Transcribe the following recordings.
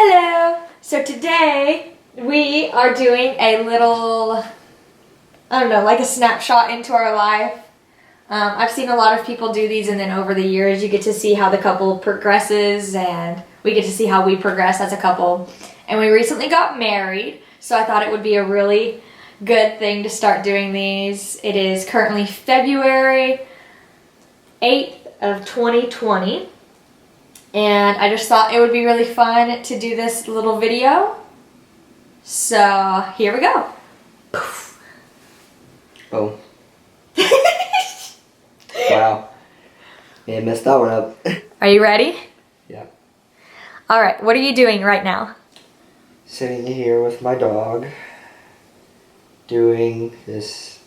Hello! So today we are doing a little, I don't know, like a snapshot into our life. I've seen a lot of people do these, and then over the years you get to see how the couple progresses, and we get to see how we progress as a couple. And we recently got married, so I thought it would be a really good thing to start doing these. It is currently February 8th of 2020. And I just thought it would be really fun to do this little video. So here we go. Oh. Wow. Yeah, messed that one up. Are you ready? Yeah. Alright, what are you doing right now? Sitting here with my dog, doing this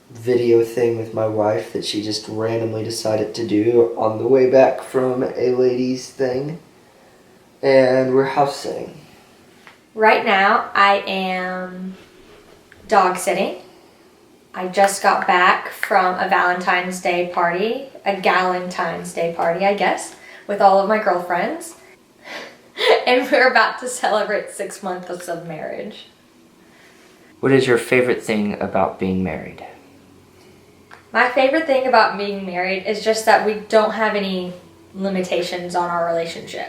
video thing with my wife that she just randomly decided to do on the way back from a ladies thing. And we're house sitting. Right now I am dog sitting. I just got back from a Valentine's Day party, a Galentine's Day party, I guess, with all of my girlfriends. And we're about to celebrate 6 months of marriage. What is your favorite thing about being married? My favorite thing about being married is just that we don't have any limitations on our relationship.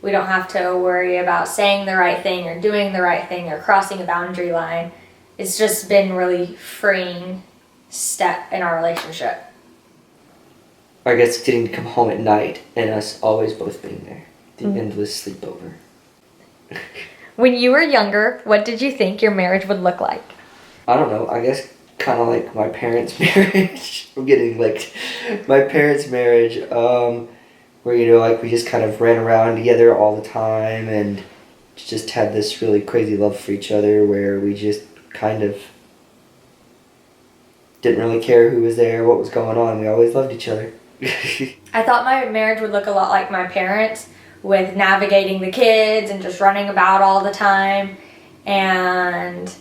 We don't have to worry about saying the right thing or doing the right thing or crossing a boundary line. It's just been really freeing step in our relationship. I guess getting to come home at night and us always both being there. The endless sleepover. When you were younger, what did you think your marriage would look like? I don't know, I guess kind of like my parents' marriage. I'm getting licked. My parents' marriage, where, you know, like we just kind of ran around together all the time and just had this really crazy love for each other where we just kind of didn't really care who was there, what was going on. We always loved each other. I thought my marriage would look a lot like my parents, with navigating the kids and just running about all the time and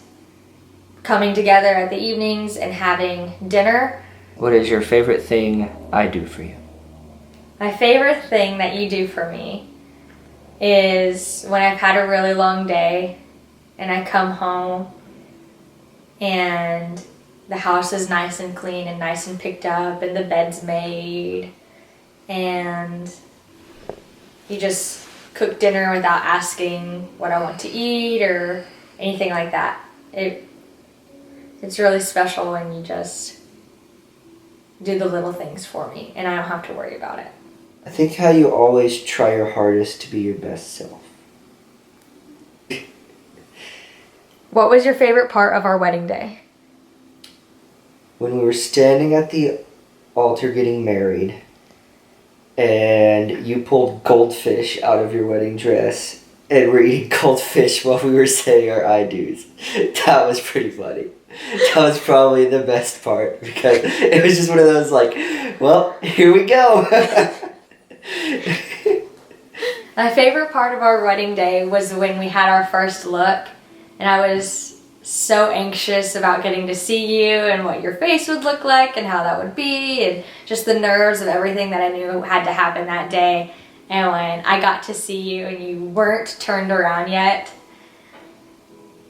coming together at the evenings and having dinner. What is your favorite thing I do for you? My favorite thing that you do for me is when I've had a really long day and I come home and the house is nice and clean and nice and picked up and the bed's made and you just cook dinner without asking what I want to eat or anything like that. It's really special when you just do the little things for me and I don't have to worry about it. I think how you always try your hardest to be your best self. What was your favorite part of our wedding day? When we were standing at the altar getting married and you pulled goldfish out of your wedding dress and we're eating goldfish while we were saying our I do's. That was pretty funny. That was probably the best part because it was just one of those like, well, here we go. My favorite part of our wedding day was when we had our first look and I was so anxious about getting to see you and what your face would look like and how that would be and just the nerves of everything that I knew had to happen that day. And when I got to see you and you weren't turned around yet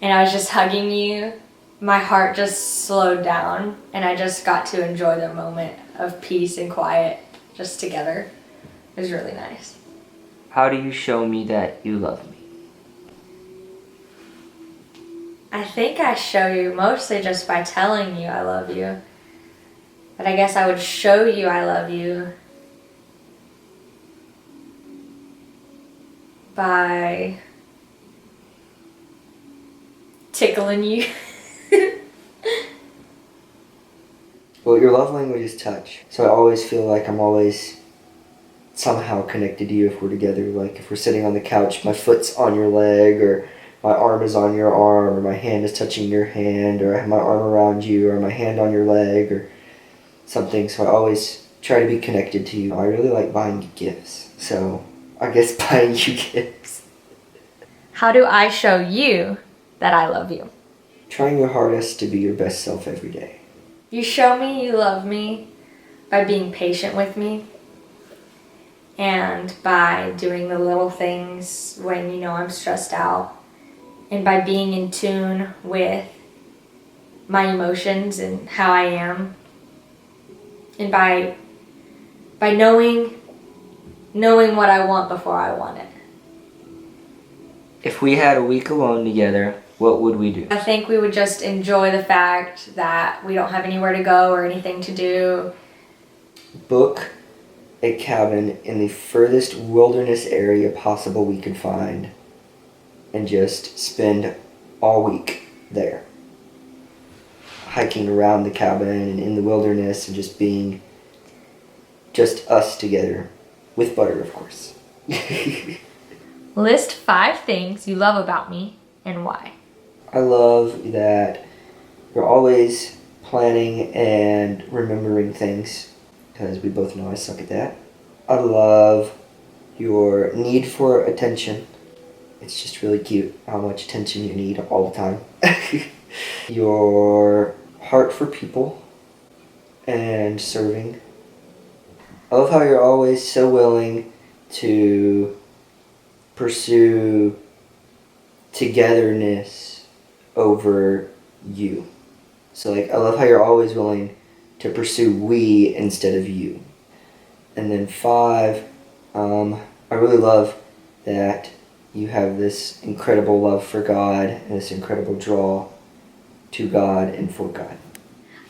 and I was just hugging you, my heart just slowed down and I just got to enjoy the moment of peace and quiet just together. It was really nice. How do you show me that you love me? I think I show you mostly just by telling you I love you. But I guess I would show you I love you by tickling you. Well, your love language is touch. So I always feel like I'm always somehow connected to you if we're together. Like if we're sitting on the couch, my foot's on your leg, or my arm is on your arm, or my hand is touching your hand, or I have my arm around you, or my hand on your leg, or something. So I always try to be connected to you. I really like buying you gifts. So I guess buying you gifts. How do I show you that I love you? Trying your hardest to be your best self every day. You show me you love me by being patient with me and by doing the little things when, I'm stressed out, and by being in tune with my emotions and how I am, and by knowing what I want before I want it. If we had a week alone together, what would we do? I think we would just enjoy the fact that we don't have anywhere to go or anything to do. Book a cabin in the furthest wilderness area possible we could find and just spend all week there. Hiking around the cabin and in the wilderness and just being just us together. With butter, of course. List 5 things you love about me and why. I love that you're always planning and remembering things, because we both know I suck at that. I love your need for attention. It's just really cute how much attention you need all the time. Your heart for people and serving. I love how you're always so willing to pursue togetherness over you. So I love how you're always willing to pursue we instead of you. And then 5, I really love that you have this incredible love for God and this incredible draw to God and for God.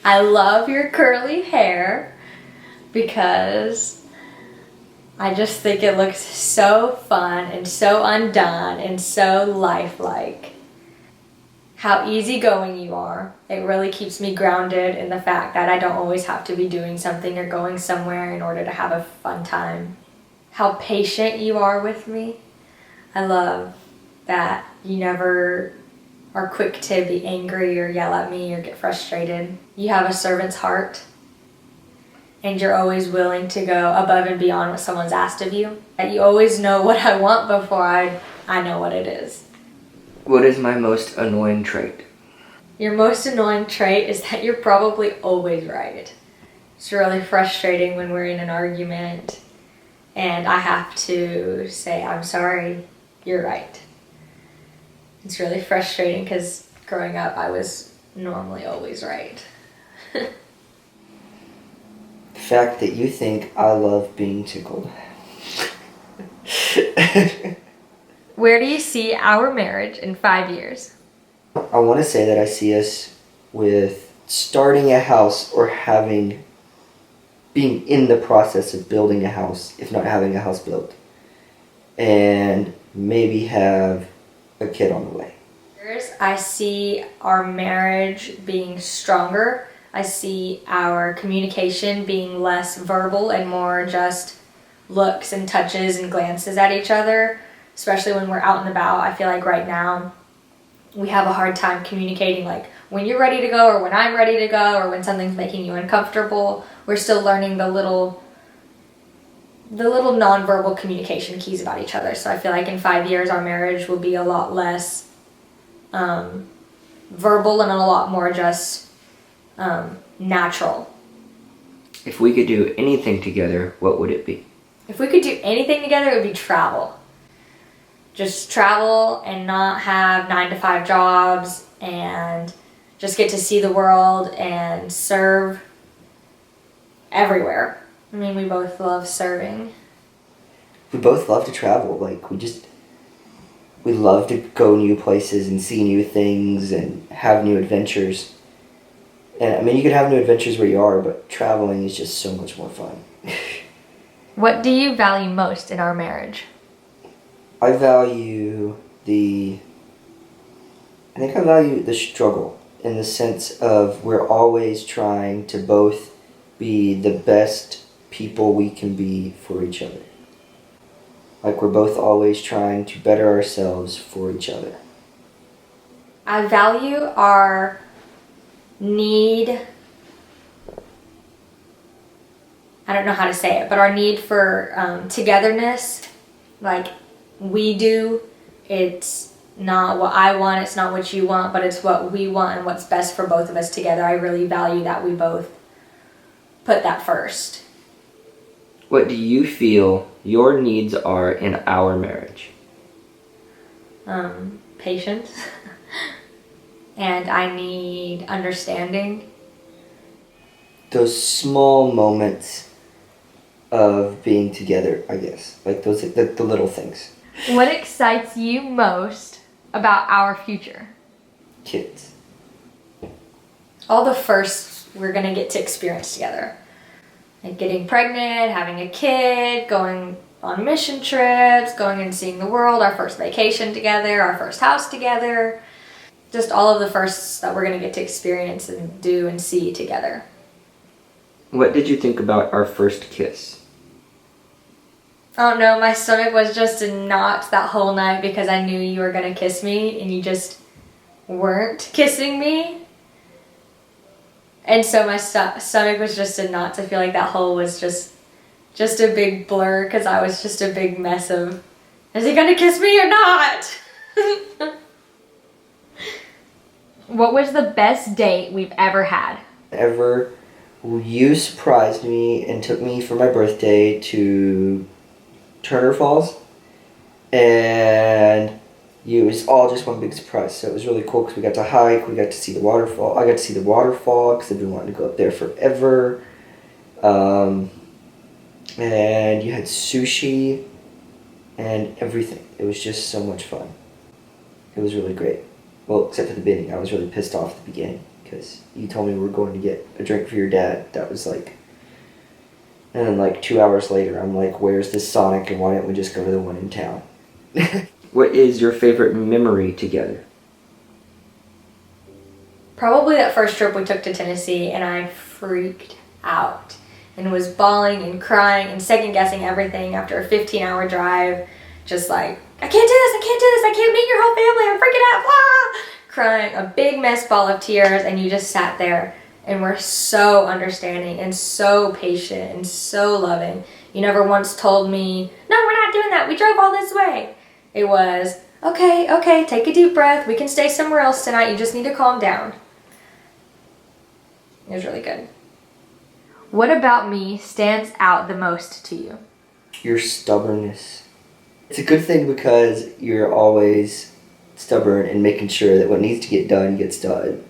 I love your curly hair because I just think it looks so fun and so undone and so lifelike. How easygoing you are. It really keeps me grounded in the fact that I don't always have to be doing something or going somewhere in order to have a fun time. How patient you are with me. I love that you never are quick to be angry or yell at me or get frustrated. You have a servant's heart. And you're always willing to go above and beyond what someone's asked of you. You always know what I want before I know what it is. What is my most annoying trait? Your most annoying trait is that you're probably always right. It's really frustrating when we're in an argument and I have to say, I'm sorry, you're right. It's really frustrating because growing up I was normally always right. The fact that you think I love being tickled. Where do you see our marriage in 5 years? I want to say that I see us with starting a house or being in the process of building a house, if not having a house built. And maybe have a kid on the way. I see our marriage being stronger. I see our communication being less verbal and more just looks and touches and glances at each other, especially when we're out and about. I feel like right now we have a hard time communicating, like when you're ready to go or when I'm ready to go or when something's making you uncomfortable. We're still learning the little nonverbal communication keys about each other. So I feel like in 5 years our marriage will be a lot less verbal and a lot more just natural. If we could do anything together, what would it be? If we could do anything together, it would be travel. Just travel and not have 9-to-5 jobs and just get to see the world and serve everywhere. I mean, we both love serving. We both love to travel. We love to go new places and see new things and have new adventures. And I mean, you can have new adventures where you are, but traveling is just so much more fun. What do you value most in our marriage? I value the struggle in the sense of we're always trying to both be the best people we can be for each other. Like we're both always trying to better ourselves for each other. I value our need, I don't know how to say it, but our need for togetherness. Like we do, it's not what I want, it's not what you want, but it's what we want and what's best for both of us together. I really value that we both put that first. What do you feel your needs are in our marriage? Patience. And I need understanding. Those small moments of being together, I guess. Like those, the little things. What excites you most about our future? Kids. All the firsts we're gonna get to experience together. Like getting pregnant, having a kid, going on mission trips, going and seeing the world, our first vacation together, our first house together. Just all of the firsts that we're gonna get to experience and do and see together. What did you think about our first kiss? I don't know, my stomach was just in knots that whole night because I knew you were gonna kiss me and you just weren't kissing me. And so my stomach was just in knots. I feel like that whole was just a big blur because I was just a big mess of, is he gonna kiss me or not? What was the best date we've ever had? You surprised me and took me for my birthday to Turner Falls, and it was all just one big surprise. So it was really cool because we got to hike, we got to see the waterfall. I got to see the waterfall because I've been wanting to go up there forever. And you had sushi and everything. It was just so much fun. It was really great. Well, except for the beginning. I was really pissed off at the beginning because you told me we were going to get a drink for your dad. That was like... And then like 2 hours later, I'm like, where's this Sonic and why didn't we just go to the one in town? What is your favorite memory together? Probably that first trip we took to Tennessee and I freaked out and was bawling and crying and second guessing everything after a 15-hour drive. Just like, I can't do this, I can't meet your whole family, I'm freaking out, blah! Crying, a big mess ball of tears, and you just sat there and were so understanding and so patient and so loving. You never once told me, no, we're not doing that, we drove all this way. It was, okay, take a deep breath, we can stay somewhere else tonight, you just need to calm down. It was really good. What about me stands out the most to you? Your stubbornness. It's a good thing because you're always stubborn and making sure that what needs to get done gets done.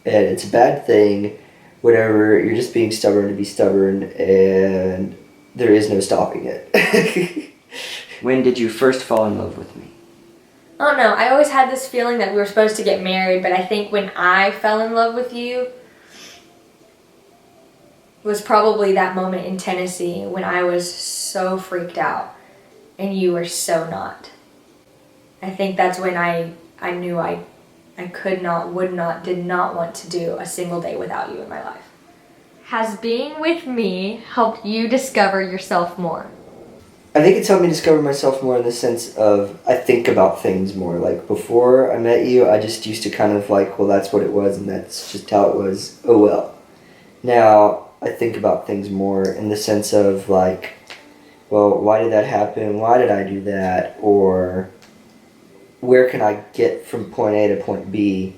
And it's a bad thing whenever you're just being stubborn to be stubborn and there is no stopping it. When did you first fall in love with me? I don't know, I always had this feeling that we were supposed to get married, but I think when I fell in love with you was probably that moment in Tennessee when I was so freaked out and you were so not. I think that's when I knew I could not, would not, did not want to do a single day without you in my life. Has being with me helped you discover yourself more? I think it's helped me discover myself more in the sense of I think about things more. Like before I met you, I just used to kind of like, well, that's what it was and that's just how it was. Oh well. Now I think about things more in the sense of like, well, why did that happen? Why did I do that? Or where can I get from point A to point B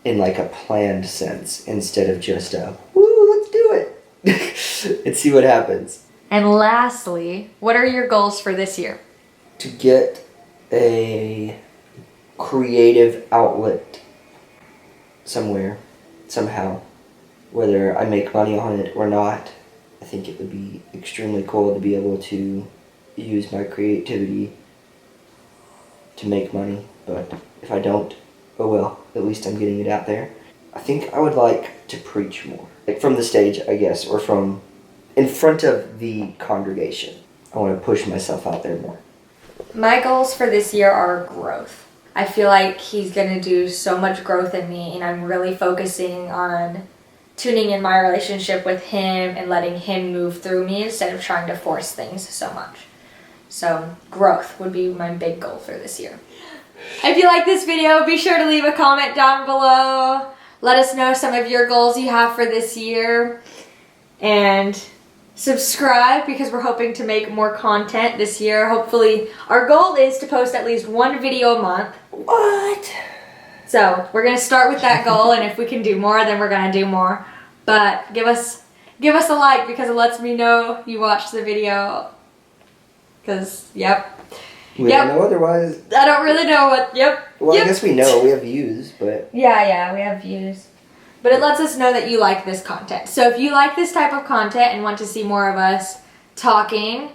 in like a planned sense instead of just a, woo, let's do it and see what happens. And lastly, what are your goals for this year? To get a creative outlet somewhere, somehow, whether I make money on it or not. I think it would be extremely cool to be able to use my creativity to make money, but if I don't, oh well, at least I'm getting it out there. I think I would like to preach more, like from the stage, I guess, or from in front of the congregation. I want to push myself out there more. My goals for this year are growth. I feel like he's going to do so much growth in me, and I'm really focusing on tuning in my relationship with him and letting him move through me instead of trying to force things so much. So growth would be my big goal for this year. If you like this video, be sure to leave a comment down below. Let us know some of your goals you have for this year. And subscribe because we're hoping to make more content this year. Hopefully, our goal is to post at least one video a month. What? So we're going to start with that goal, and if we can do more, then we're going to do more. But give us Give us a like because it lets me know you watched the video. Because, yep. We don't know otherwise. I don't really know what, yep. Well, yep. I guess we know. We have views, but... Yeah, we have views. But it lets us know that you like this content. So if you like this type of content and want to see more of us talking,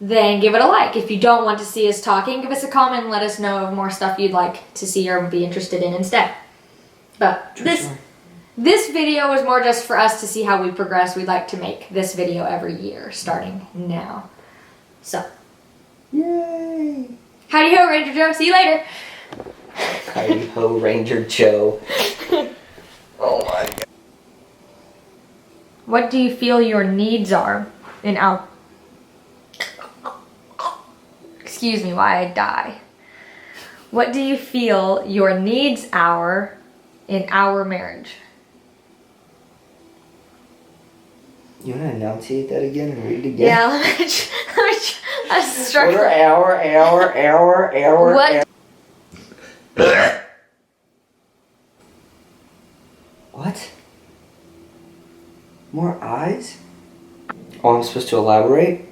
then give it a like. If you don't want to see us talking, give us a comment and let us know of more stuff you'd like to see or be interested in instead. But this video was more just for us to see how we progress. We'd like to make this video every year, starting now. So. Yay! Howdy ho, Ranger Joe. See you later. Howdy ho, Ranger Joe. Oh my God. What do you feel your needs are in our... Excuse me while I die. What do you feel your needs are in our marriage? You want to enunciate that again and read it again? Yeah, let me I'm struggling. What What? More eyes? Oh, I'm supposed to elaborate?